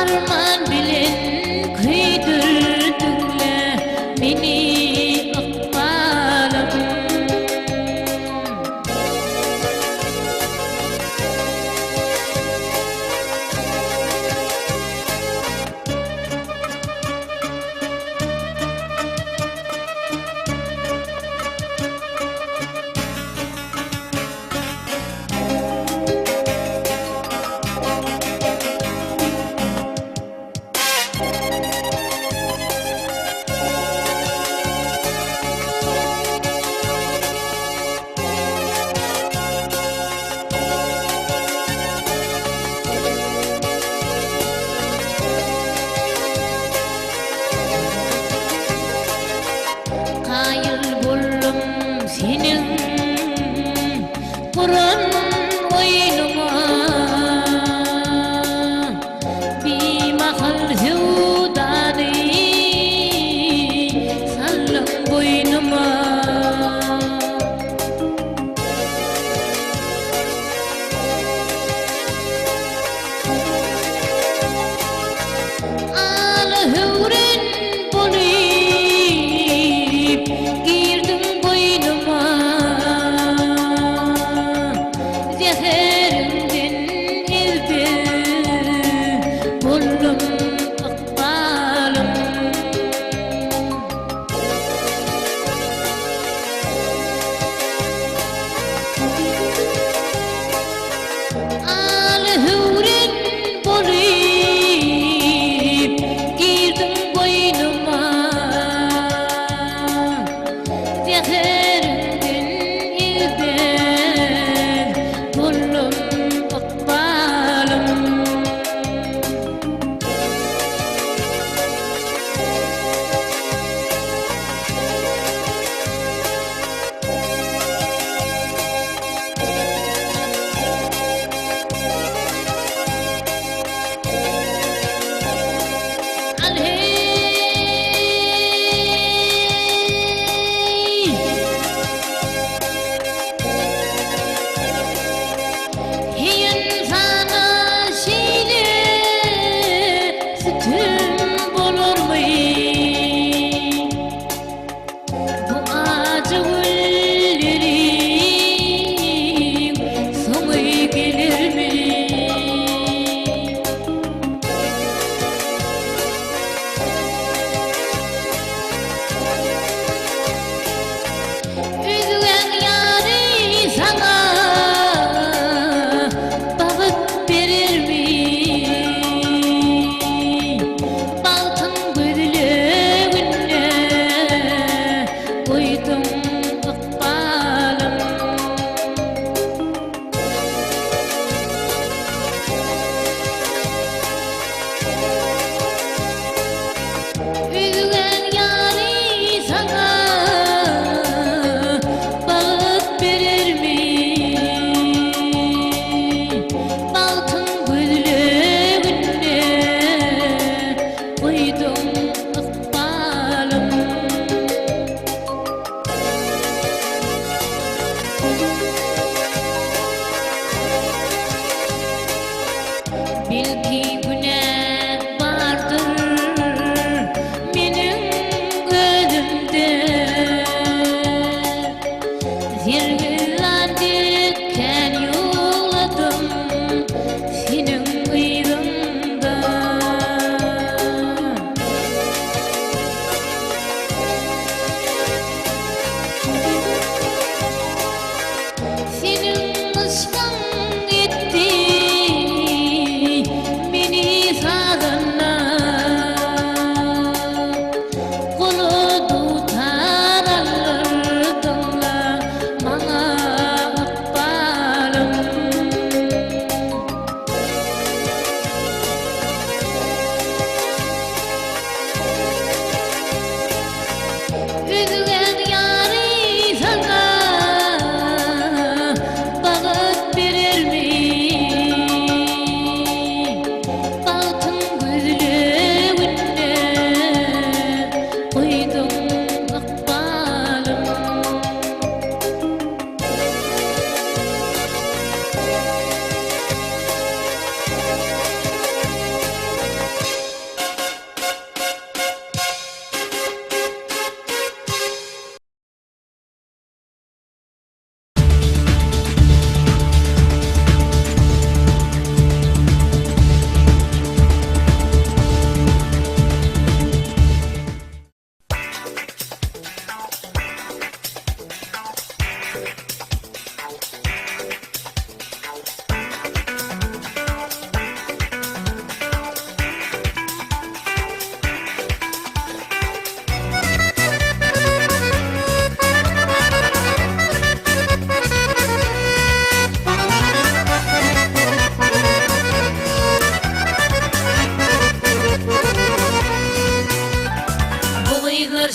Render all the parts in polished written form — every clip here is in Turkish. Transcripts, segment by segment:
arman bilen kıydırdınla beni akbalım. Hayır buldum senin Kur'an oyunuma bir mahal sevdanı sallam boynuma. Al hüvren bulayıp girdim boynuma, zeherimden ezdi buldum akbalım. Al hüvren bulayıp girdim boynuma, zeherimden ezdi buldum akbalım.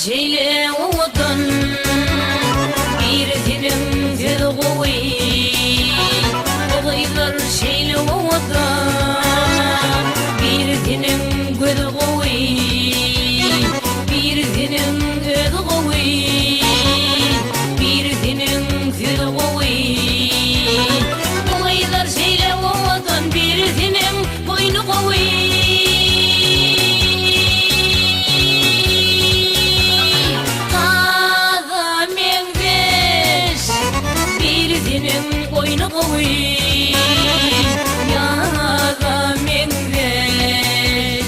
şeyle odan bir dinim zirgovi olaylar şeyle odan bir dinim zirgovi bir dinim zirgovi bir dinim zirgovi olaylar şeyle odan bir dinim boynu kovi oyunu koy ya da mendeş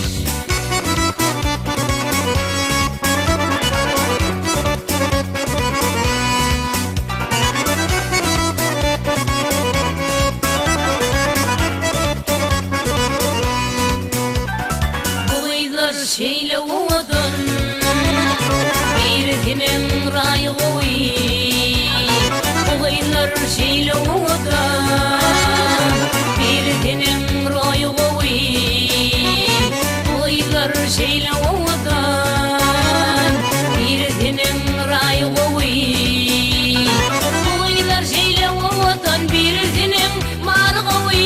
Boylar şeyle odan bir dinim ray koy Boylar şeyle odan bir dinim ray koy Boylar şeyle odan bir dinim ray koy Boylar şeyle odan bir dinim mar koy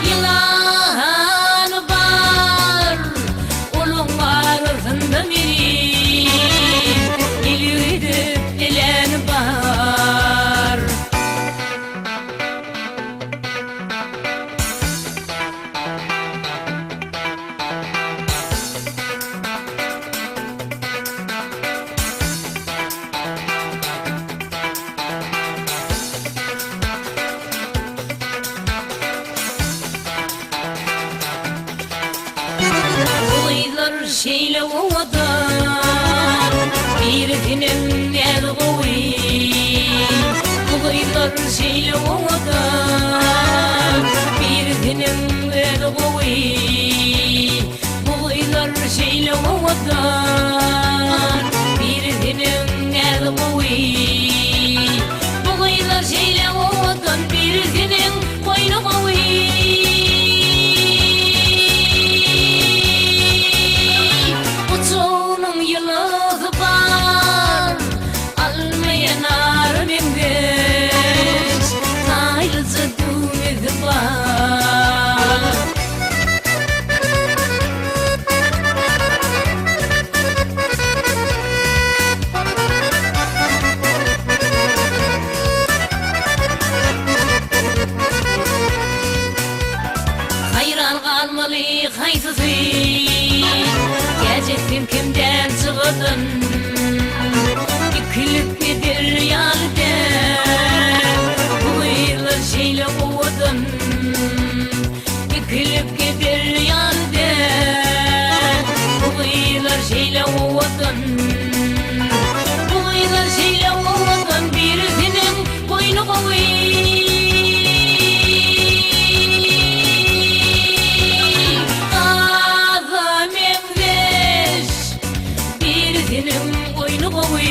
Yılan var ulun var zındamiri şeyle odan bir dinim el koy Boylar şeyle odan bir dinim el koy Boylar şeyle odan bir dinim el koy Boylar şeyle odan bir dinim boynu koy Hayran kalmalı haysızı Gerçekten kimden çıkırdın Yıkılıp gider yalden Boylar şeyle odan Yıkılıp gider yalden Boylar şeyle odan Boylar şeyle odan bir dinim boynu koy oyunu koy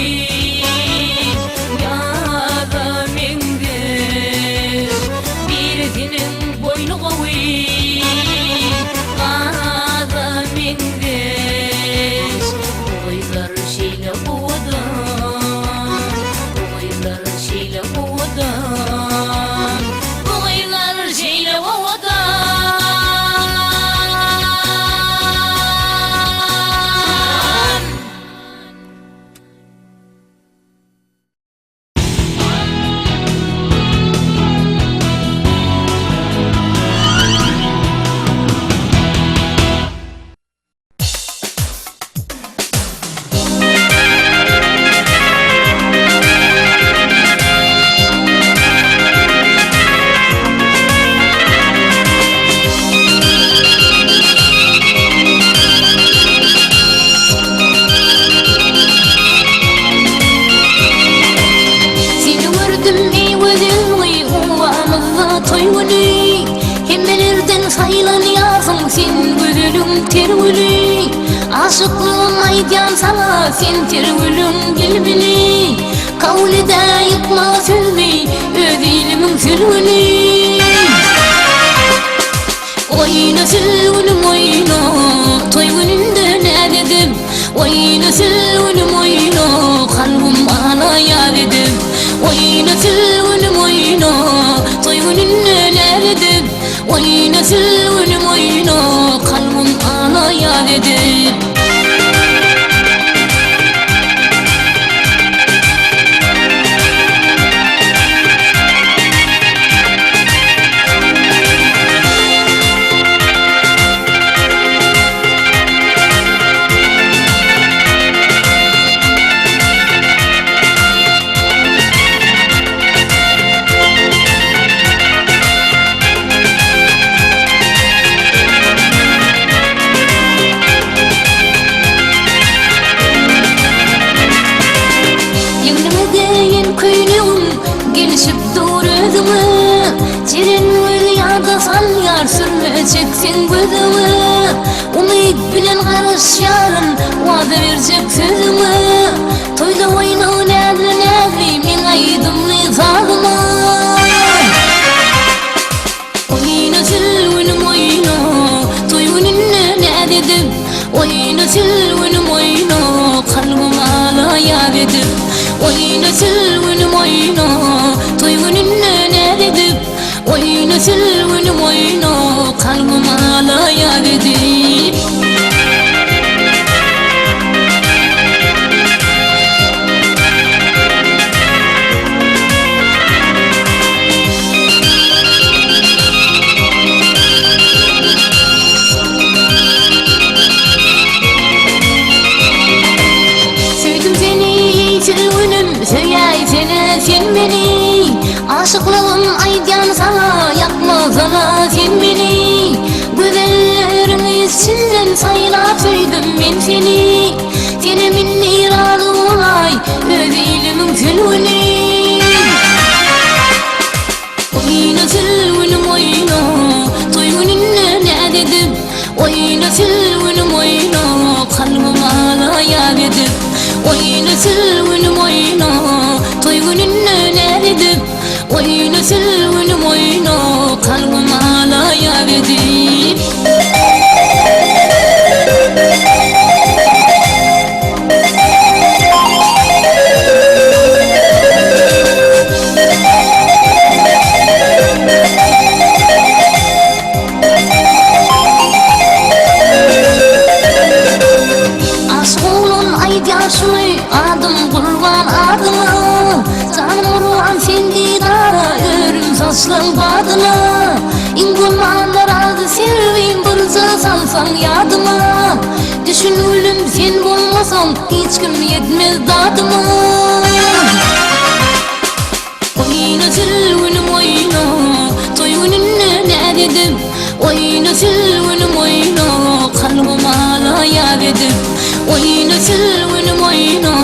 ya da mendeş bir dinim boynu koy ya da mendeş Boylar şeyle odan Boylar şeyle odan Boylar şeyle odan terwili aşıklığım aydan sana sen terwilin gelmeli kavlida yıkma sözli ödilimin sürvili oyna sürvili وينسل ونموينو قلبهم على يالدب وينسل ونموينو طيون الناردب وينسل ونموينو قلبهم على يالدب çektin gözümü Umid bilen karış yarın Vadı verecek sözümü Toyda oyunu nerli Min aydımlı zalımı Oyunu silvinim oyunu Toyunun ne dedim Oyunu silvinim oyunu Kalbim hala yar edip Oyunu silvinim oyunu Toyunun ne dedim Oyunu silvinim oyunu Kalbim hala yar edip Sevdim seni silvinim Söyle seni sen beni Aşıklığım aydan sana yapma sana sen beni Güzellerin içinden sayıla söyledim ben seni Seni minni razı olay öz ilimin sülvini Oyna sülvünüm oyna Toygunun ne dedim Oyna sülvünüm oyna Kalbim hala yar edip Oyna sülvünüm oyna Toygunun ne dedim Oyna sülvünüm oyna Kalbim hala yar edip Aşk olun ayıp yaşlı Adım kurban adına Canım ruhan sendi dara Örüm saçlım badına İngulmanlar aldı sevim Bırza salsan yadıma Düşünülüm sen bulmasan Hiç kim yetmez dadıma Oyna sülvünüm oyna Toygunun ne dedim Oyna sülvünüm oyna Kalbim hala yar edip Oyna sülvünüm oyna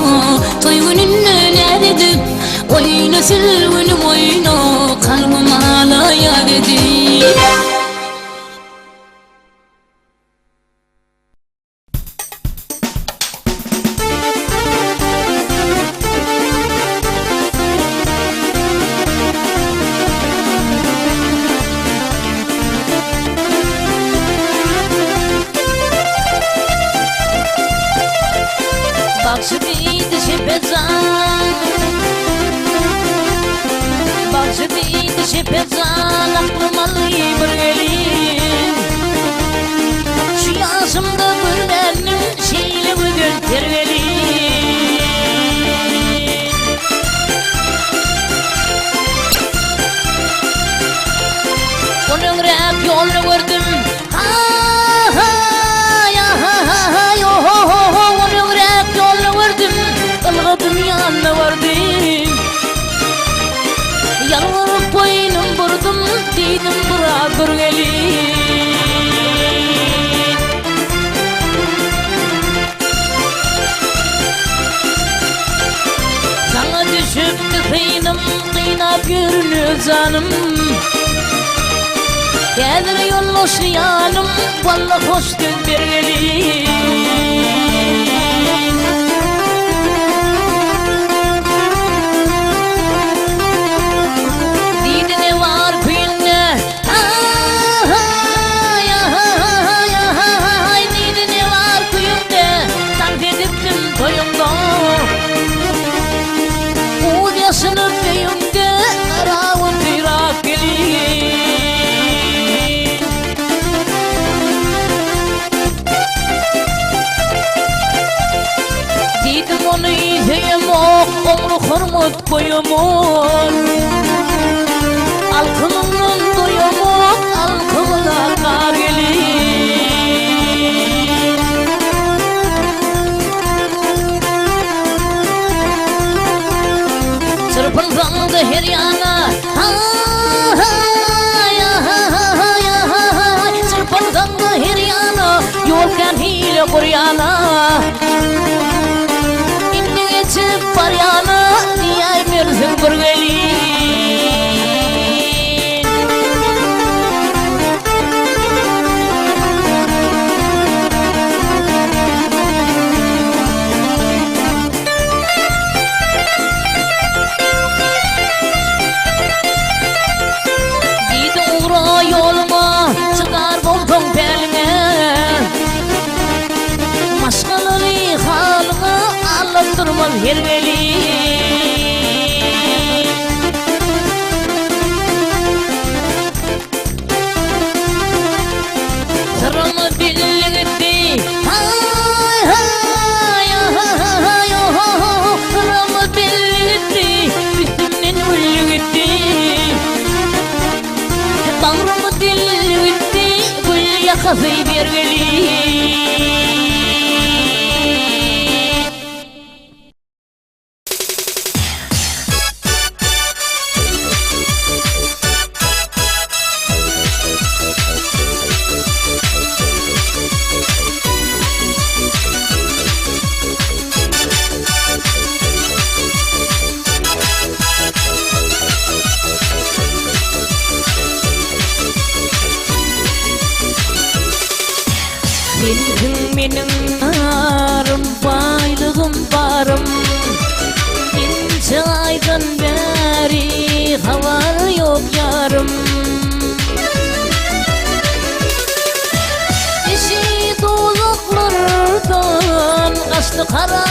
Toygunun ne dedim Oyna sülvünüm oyna Kalbim hala yar edip Bak şu bir dişi pezan Bak şu bir dişi pezan Aklım alayım bir gelin Şu yaşımda güllerim Şeyle bugün tervelin Onun rap yolunu gördüm Dünyanı vardım Yalvarıp boynum vurdum Dedim bırak dur gelin Sana düşüp de kıydım Kıynap görünüyor canım Gelir yolmuş yanım Vallahi hoş gün bir gelin hurmat koyumur Alkımın doyumur alkımına kar gelir Çırpınsandı her yana Çırpınsandı her yana Yolken hile kuryana İnni geçip var yana Niyay mirsin burgelin Yoluma çıkar buldum beline Maşkaları halına alıp durmaz her veli Sırrımı dilli gitti Hay hay hay Sırrımı dilli gitti Üstümden ölü gitti Bağrımı dilli gitti Gül yakası bergeli Sensin benim arım, baylığım barım İnce aydan beri havar yok yarım Eşi doluklardan kaçtı kararim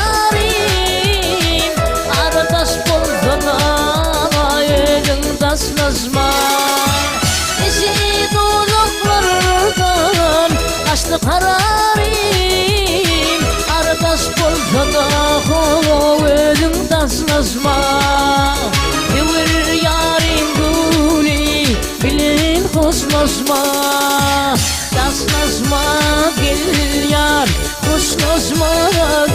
Aradaş bolsana ölüm taslasma Eşi doluklardan kaçtı kararim Aradaş bolsa da ölüm taslasma Devir yarim guli bilin hoşlaşma Taslasma gel yar hoşlaşma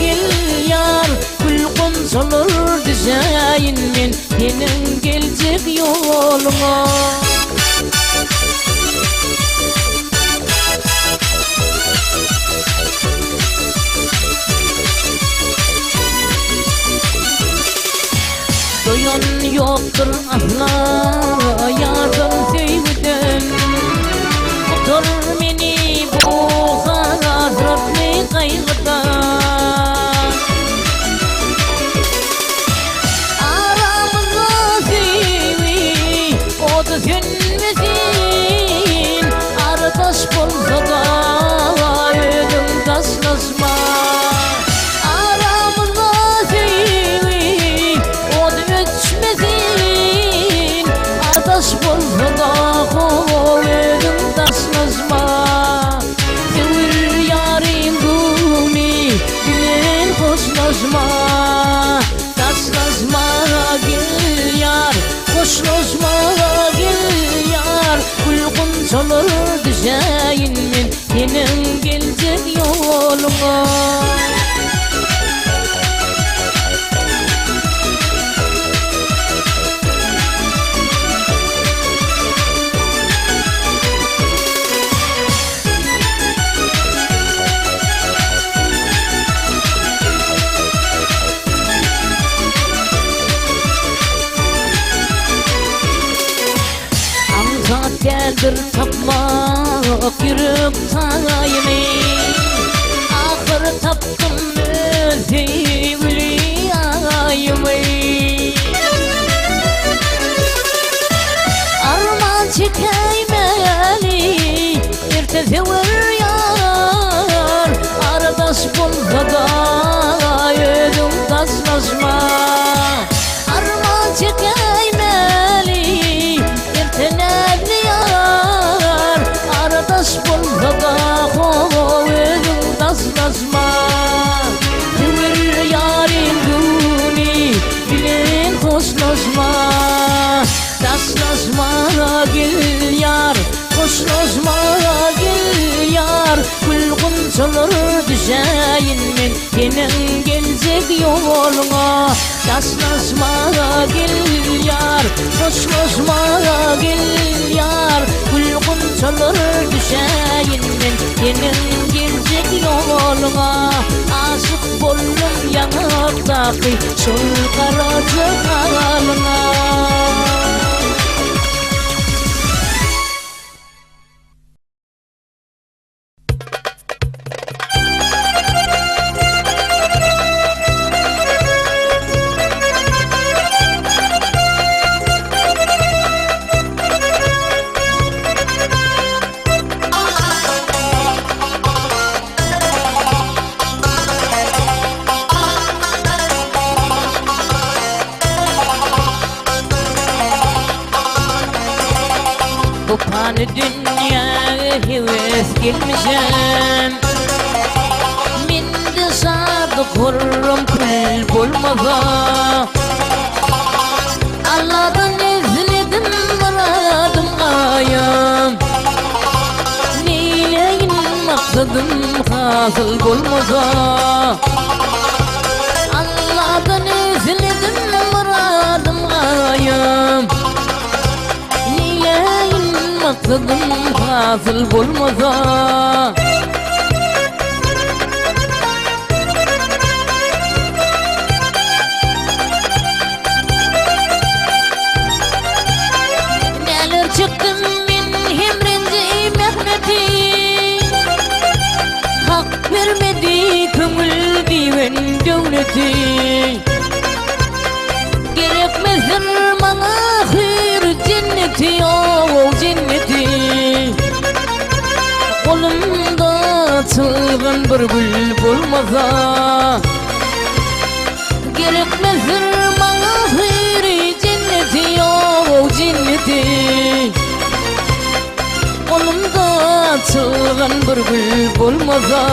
gel yar Kül konsolur düzeyin men senin gelecek yoluna Doyan yoktur asla yardım sevden Otur beni bu hasretli kaygıda Aramızda sevi o da sönmesin Aradaş bolsa da ölüm taslasma Aradaş bolsa da ölüm taslasma Devir yarim gumi bilen hoşlaşma Taslasma gel yar hoşlaşma gel yar Kulkun çalır düşeyin men senin gelecek yoluna Geldir tapmak yürüp sayını Ahır taptım sevgili ayımı Arman çekeymeli ertesi sevir yar Aradaş bolsa da ölüm taslasma Arman çekeymeli ertesi Aradaş bolsa da ölüm taslasma Devir yarim guni bile Hoşlaşma gel yar, gülgünçalar düşeyin men senin gelecek yoluna. Yaşlaşma gel yar, hoşlaşma gel yar, gülgünçalar düşeyin men senin gelecek yoluna. Aşık bollum yanıktaki şol karaca halına. Bu pani dünyaya heves gelmişem, men de sadık hurrum kul bulmaza. Allah'tan izledim muradım ayam, neyleyin maksadım hasıl bulmaza. Allah'tan izledim muradım ayam, maksadım hasıl bulmaza. Neler çıktım min hemrenci mehneti, hak vermedi köngül diven devleti. Gerekmezdir bana ahir cenneti, o cenneti. Kolumda çılgın bir gül bulmaza, gerekmezdir bana ahir cenneti, o cenneti. Kolumda çılgın bir gül bulmaza.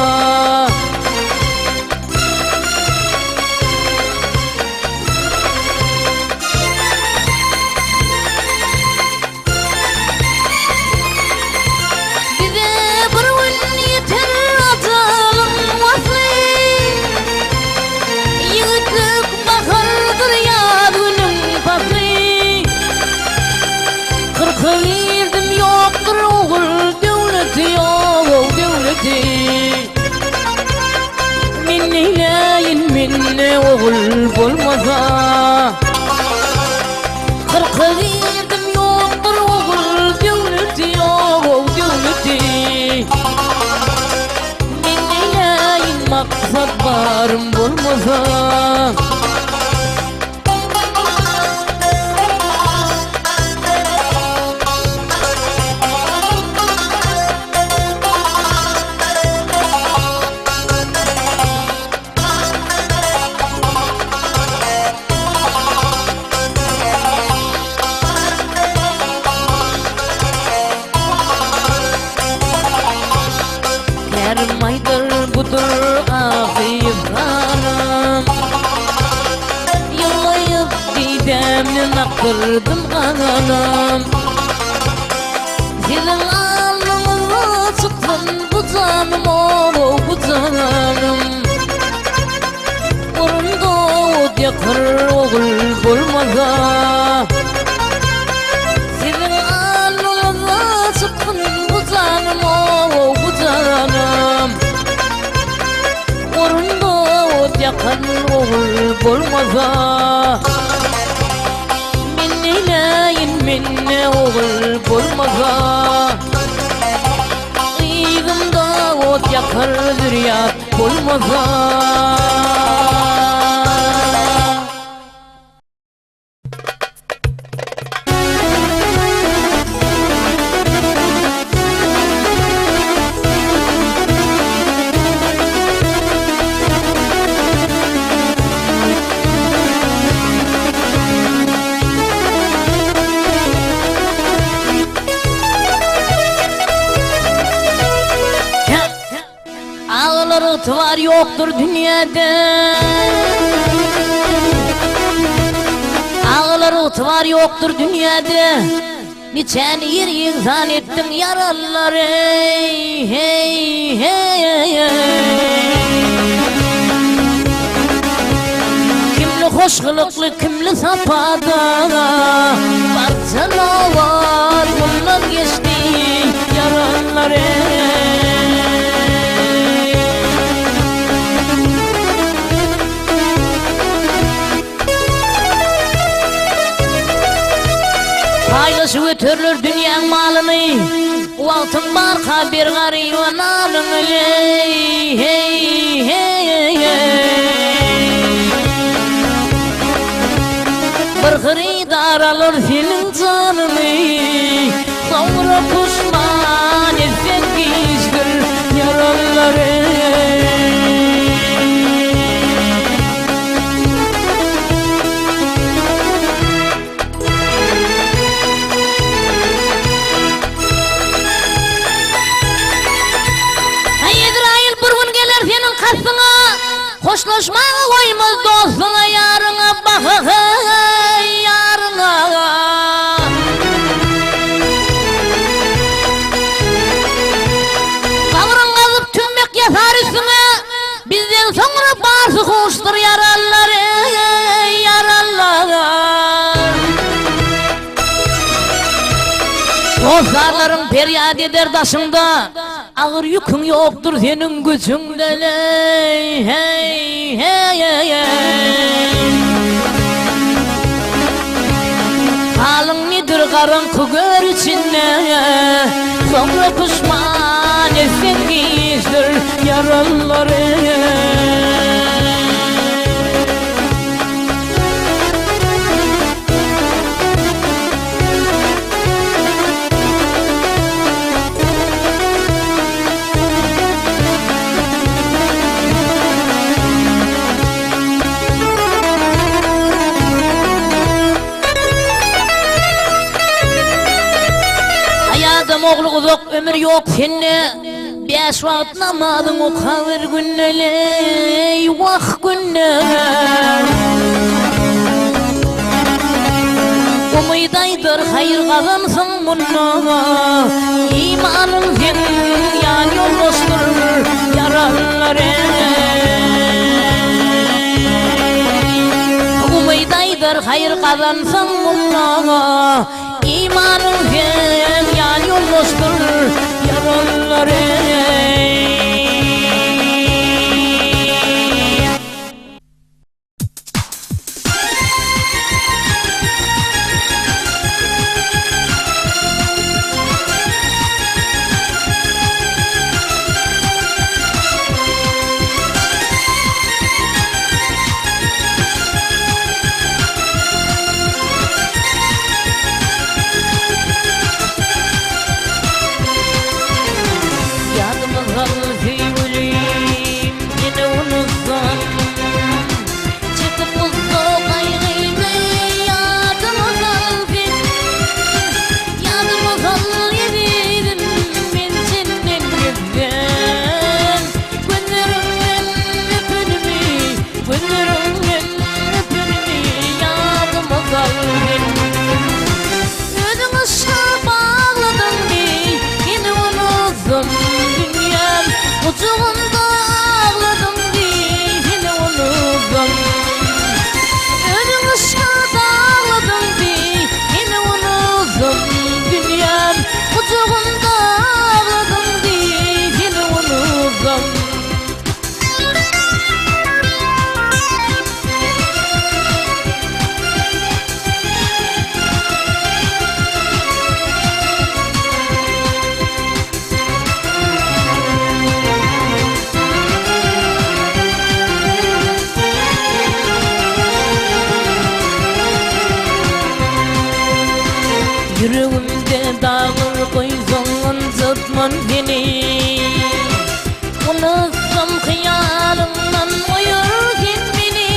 Kırkıyırdım yoktur oğul devleti, oğul devleti. Min neyleyin minne oğul bulmaza. Kırkıyırdım yoktur oğul devleti, oğul devleti. Min neyleyin maksat barım bulmaza. Maydır budur ahiflarım, yıllayıp didemini aktırdım kanım. Senin alnımıza çıktın bu canım, o bu canım. Orunda ot yakır oğul bulmaza. Senin alnımıza çıktın bu canım, o bu canım. Yakın oğul bulmaza. Men neyleyin minne oğul bulmaza. Iyğimda ot yakır zürriyat bulmaza. Var yoktur dünyada, ağlar var yoktur dünyada. niçen yer insan ettin yaralar ey hey hey. Kimli hoş kılıklı kimli sapada baksana var bundan geçti yaralar ey. Paylaşıp ötürülür dünya malını, o altın barka bir gariban alın hey hey hey hey. Bir hıridar alır senin canını, sonra pişman etsen gizdir yaraları. Hoşlaşmağa koymaz dostuna yarına bak yarına. Kavrun kazıp tümmek yatar üstüne, bizden sonra bazı hoştur yaraları yaralar. Dostlarların feryat eder taşında, ağır yükün yoktur senin gücünde hey hey hey hey. Halın nedir karanlık gör içinde, sonra pişman etsen gizdir yaraları. Oğlu uzak ömür yok senne, beş vakit namazın okavir günneler vah günneler. Umuydaydır hayır kazansın bununla, imanın senin yan yoldaştır yaralar Umuydaydır hayır kazansın bununla, imanın senin yan yoldaştır yaralar Ucunda ağladım değil unuttum. Ölüm ışığında ağladım değil unuttum. Dünyam ucunda ağladım değil unuttum. Yüreğimde dağır koyduğun zıtman beni, unutsam hıyalımdan uyurken beni.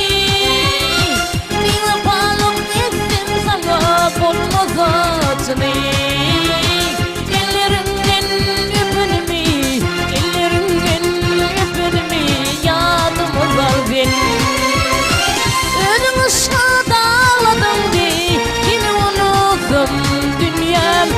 Bir vefalım ettim sana bulmaz açını, ellerinden öpünümü, ellerinden öpünümü yadımız al beni. Ölüm ışığında ağladım diye yine unuttum. Dünyam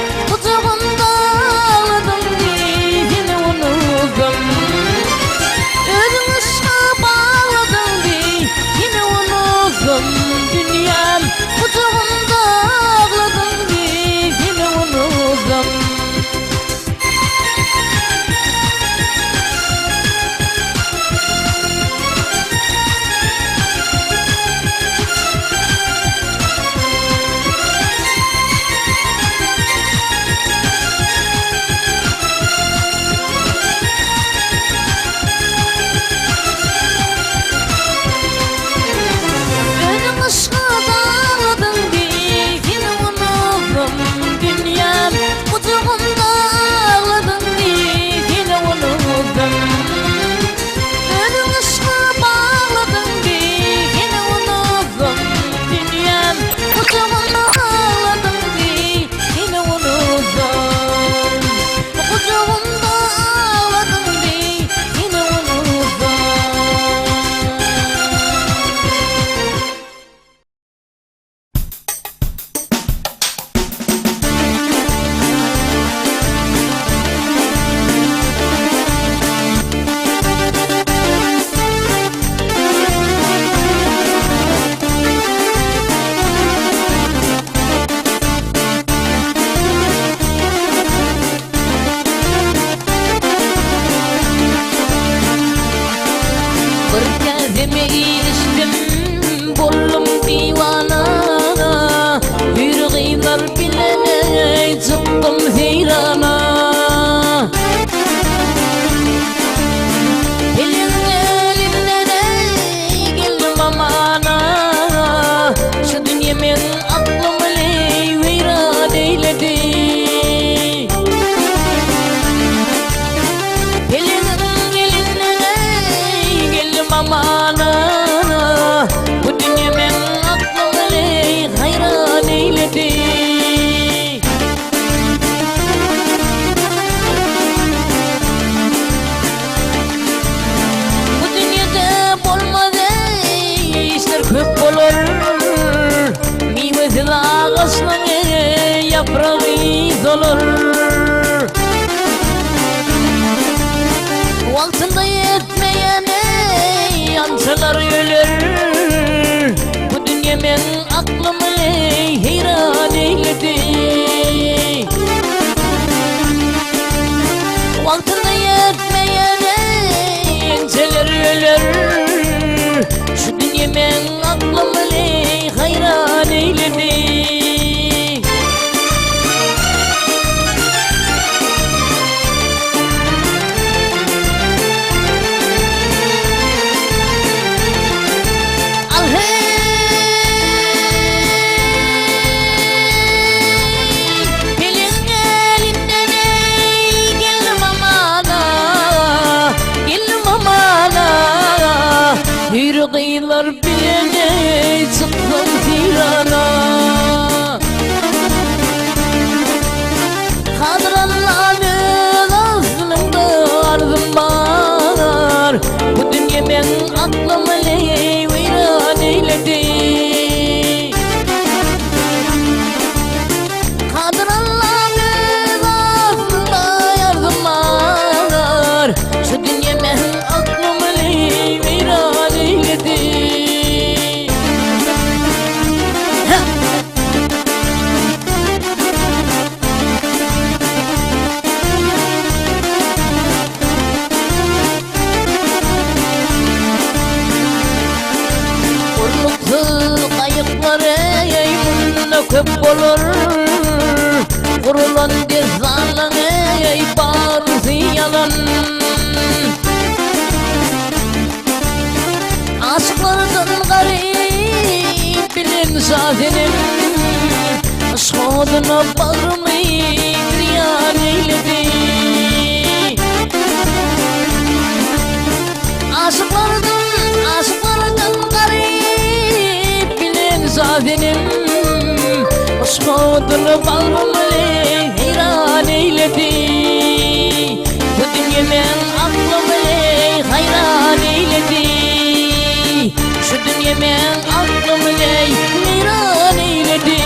yemen aklımı heyran eyledi. Vaktinde yetmeyene enseler ölür. Şu dünyemen aklımı hayran eyledi. Yürüdüler bilene çıktım tirana. Kadranların aslında arzum var. Bu dünyemen aklımı viran eyledi. Kadranların aslında arzum var. Şu dünyemen aklımı viran eyledi. Urluklu kayıkları yayımında köp olur. Kurulan dizanı bağrısı yalan. Aşklardan garip bilin zatenim. Aşkadına bağrımı riyan eyledi. Aşklardan garip bilin zatenim. Aşkadına bağrımı heyran eyledi. Bu dünyemen aklımı hayran eyledi. Şu dünyemen aklımı viran eyledi.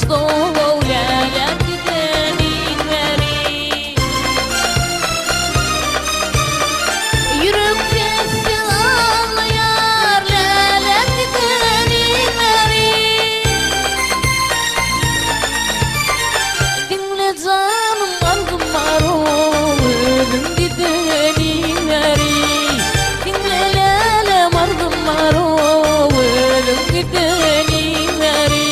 doğu lale gidenin veri Yürüp geçsin ağlayar lale gidenin veri Dinle canım algım var ölüm gidenin veri Dinle lelem algım var ölüm gidenin veri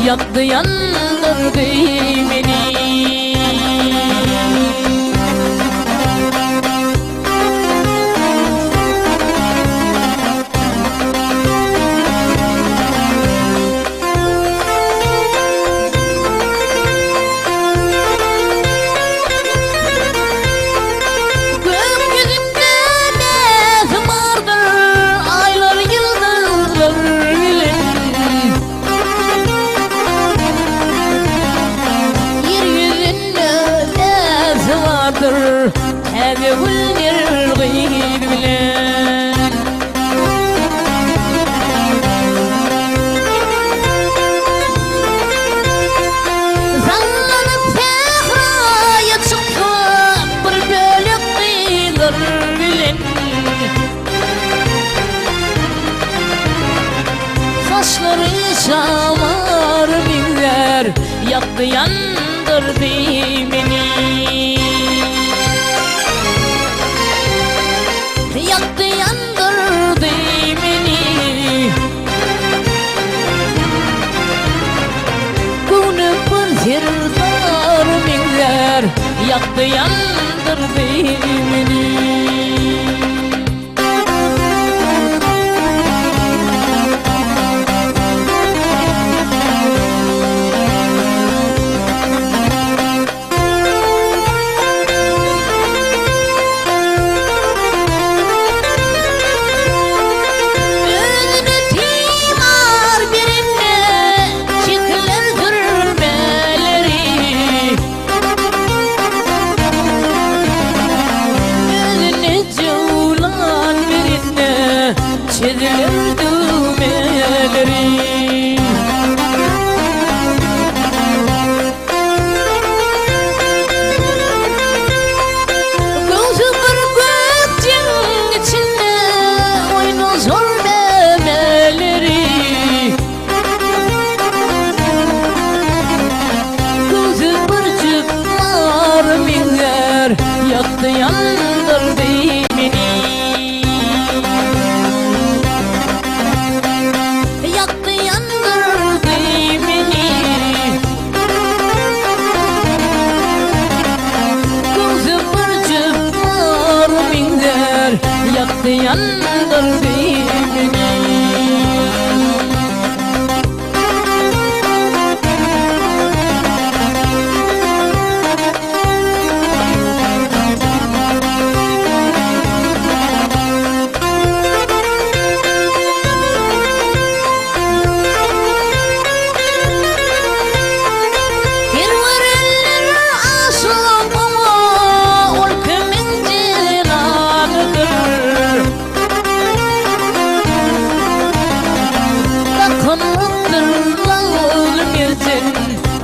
yaktı yandırdı beni. Hadi gülür gıyb bilen Sallanıp sehraya çıktı bir bölük kıyılır bilen Saçları şamar binler yaktı yandırdı beni. Yaktı yandırdı beni. Bunu bir zirdar minler yaktı yandırdı beni. Çizilir düğmeleri Gözü bir gökçenin içinde oynasın memeleri Gözü bir çıkmar minler yaktı yandırdı beni. Yaktı yandırdı beni.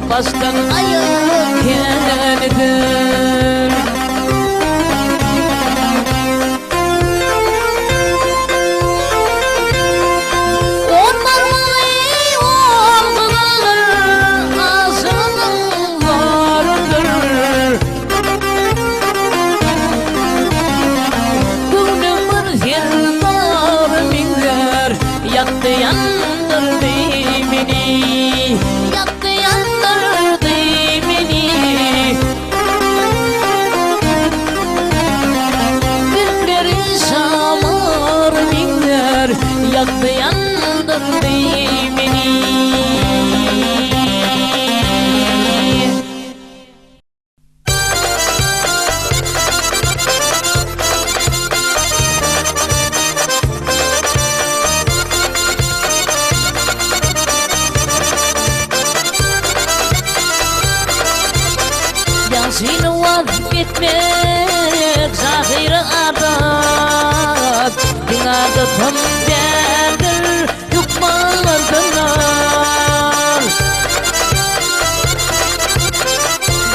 Baştan ayak kendidir. Ormanı olmalıdır, ağzının vardır. Günümür yıllar minler yaktı yandırdı beni. Yaktı yandırdı beni. Birleri şamar minler yaktı yandırdı beni. Yansıyla vazgeçmek zahire adat Din adatım derdir yukmalardılar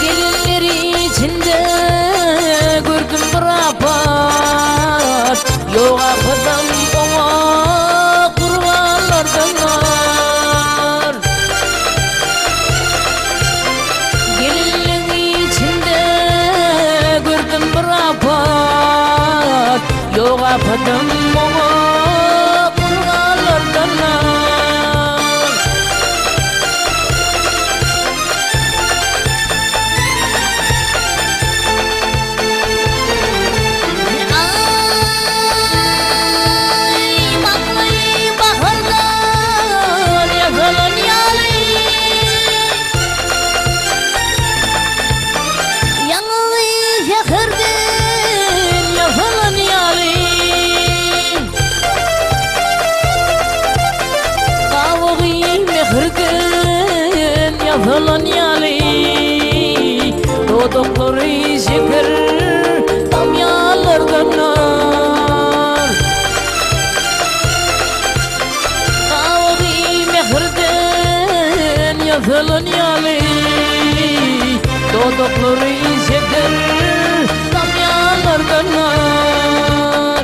Gelinleri içinde gördüm bir apat Yok akıdım ona kurbanlardılar Gelinin içinde gördüm bir apat Yok apadım ona yazılan yali Dodukları şeker damyalardan nar Ağrı mehirden yazılan yali Dodukları şeker damyalardan nar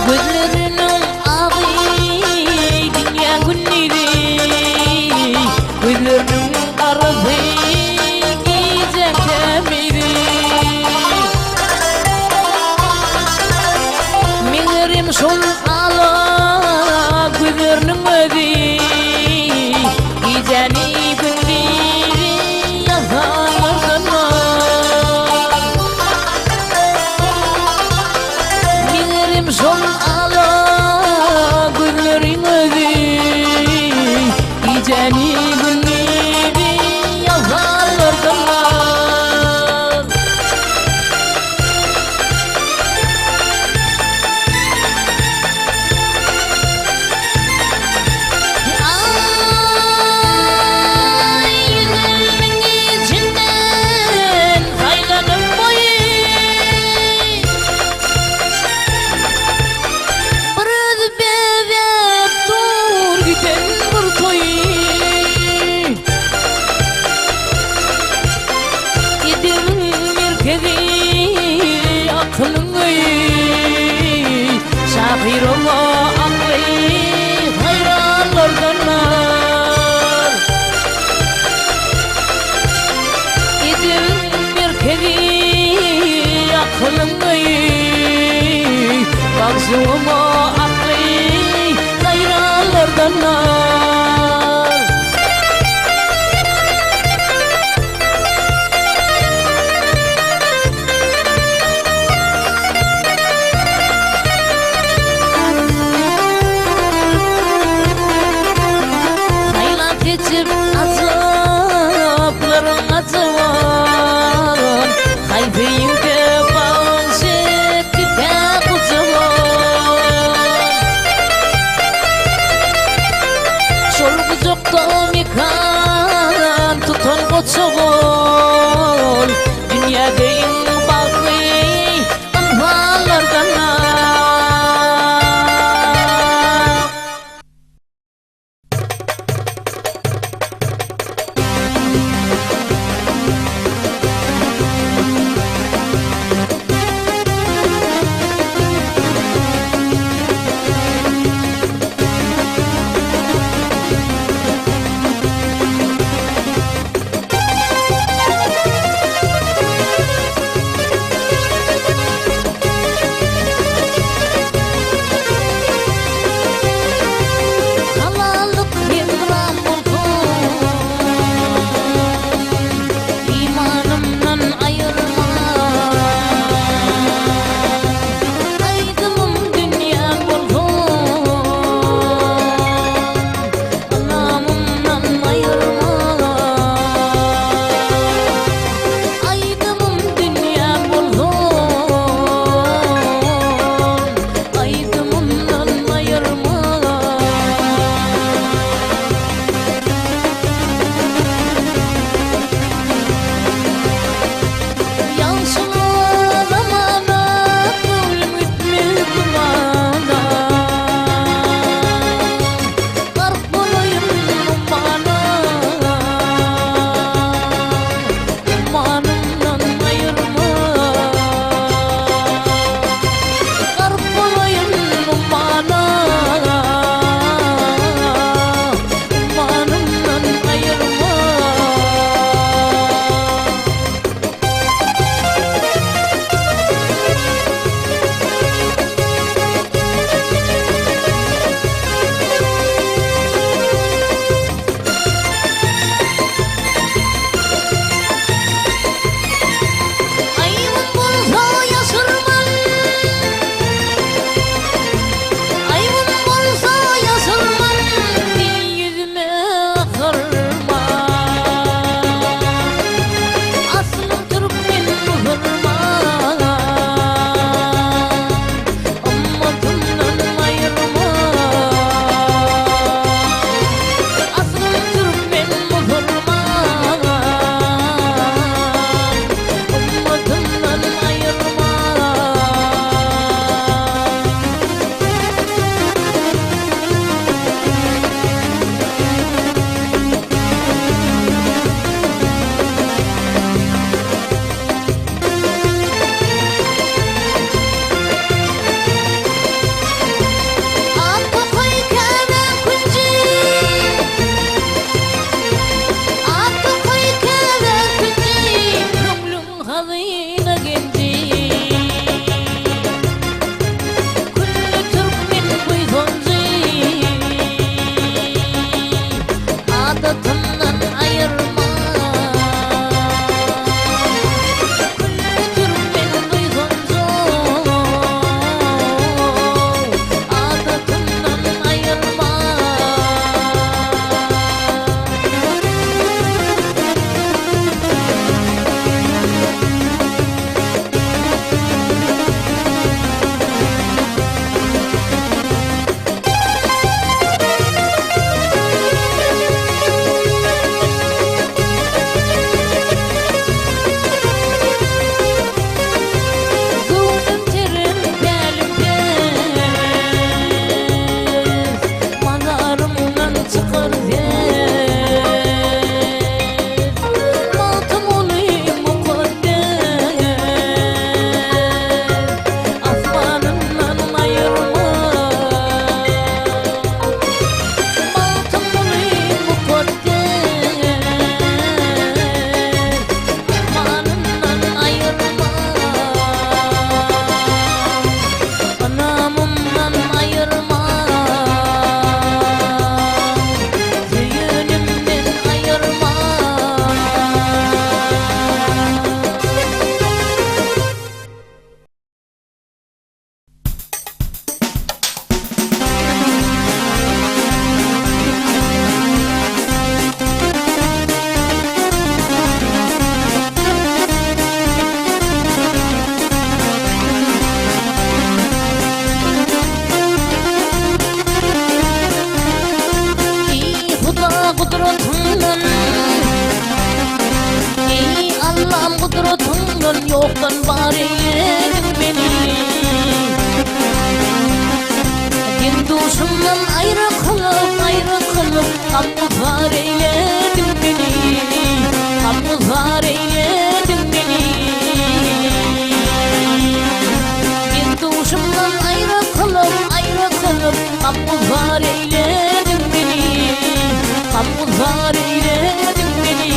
Gözlerinin ağı dünya günleri Gözlerinin arası gece kemiri Meğerim son ala gözlerinin ödü Geceni gündüzü yazarlardan Meğerim son ala gözlerin ödü Geceni gündüzü yazarlardan Ay yüzümün içinden faylanım boyu Barız bebek dur giden bir toy Gidim merkezi aklın Şafir olma aklı hayranlardan nar Gidim merkezi aklın Bakşıma aklı hayranlardan nar Haylat geçip azapların acıvan Kalbimde bağışık tüfek uçuvan Şol kucakta mekan tutan koçuğun Dünyada en baklı anvalardan kudretinle ey Allah'ım kudretinle yoktan var eyledin beni Dinduşumdan ayrı kılıp Hammuzar eyledin beni Hammuzar eyledin beni Dinduşumdan ayrı kılıp Hammuzar eyledin beni Hammuzar eyledin beni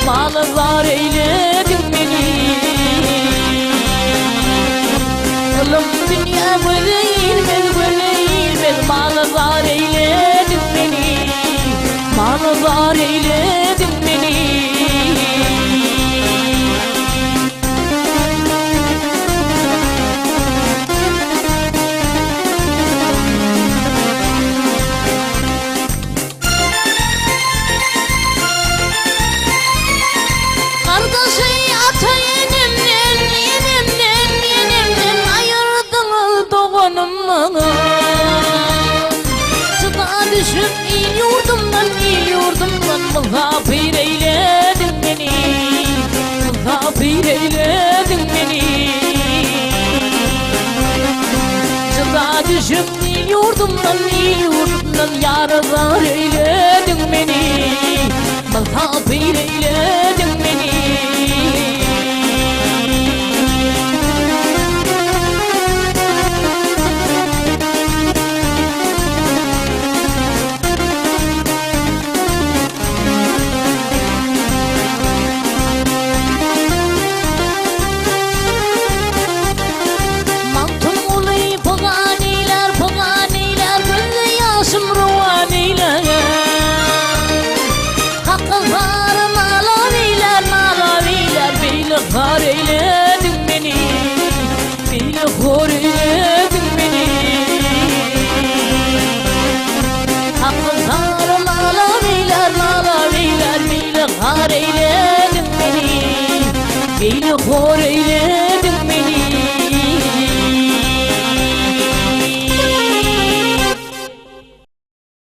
Malılar eyledin beni Kılım dünya böyle eğilmez Malılar eyledin beni Malılar eyledin beni Kardeşi ata yenemden ayırdınız doğanımdan Çıta düşüp il yurdumdan Mızafir eyledin beni Mızafir eyledin beni Çıta düşüp il yurdumdan Yarılar eyledin beni Mızafir eyledin beni Hor eyledin beni Beni hor eyledin beni Hakkızarım alaviler Beni hor eyledin beni Beni hor eyledin